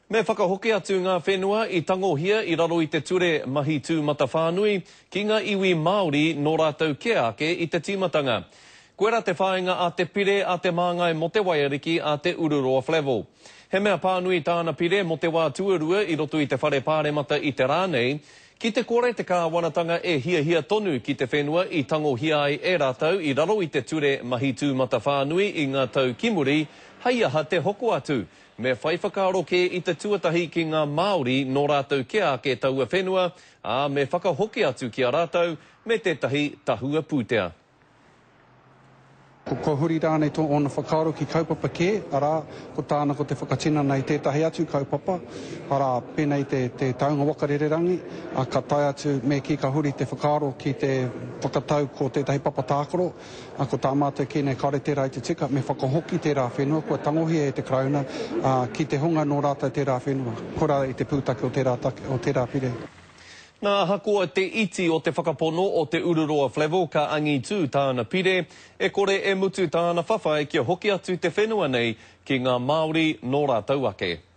Me whakahoke atu ngā whenua I tangohia I raro I te ture mahi tū mata whānui ki ngā iwi Māori nō rātou ke ake I te tīmatanga. Koera te whāinga a te pire a te māngai mo te waiariki a te Ururoa Flevo. He mea pānui tāna pire mo te wā tuarua I roto I te whare pāremata I te rānei, ki te kore te kāwanatanga e hia tonu ki te whenua I tangohia ai e rātou I raro I te ture mahi tū mata whānui I ngā tau kimuri, hei aha te hoko atu. Me whai whakaaro ke I te tuatahi ki ngā Māori nō rātou ke ake taua whenua, a me whakahoke atu ki a rātou me tētahi tahua pūtea. Ko huri rānei tō ona whakaaro ki kaupapa ke, arā, ko tāna ko te whakatina nei tētahi atu kaupapa, arā, pēnei te taunga wakarererangi, a ka tai atu me ki ka huri te whakaaro ki te whakatau ko tētahi papa tākoro, a ko tā mātou ki nei kare tērā I te tika, me whakahoki tērā whenua, ko tangohia e te krauna, ki te hunga nō rātou tērā whenua, kora I te pūtake o tērā pire. Nā hakoa te iti o te whakapono o te Ururoa Flevo ka angi tū tāna pire, e kore e mutu tāna whawhai kia hoki atu te whenua nei ki ngā Māori nō rātou ake.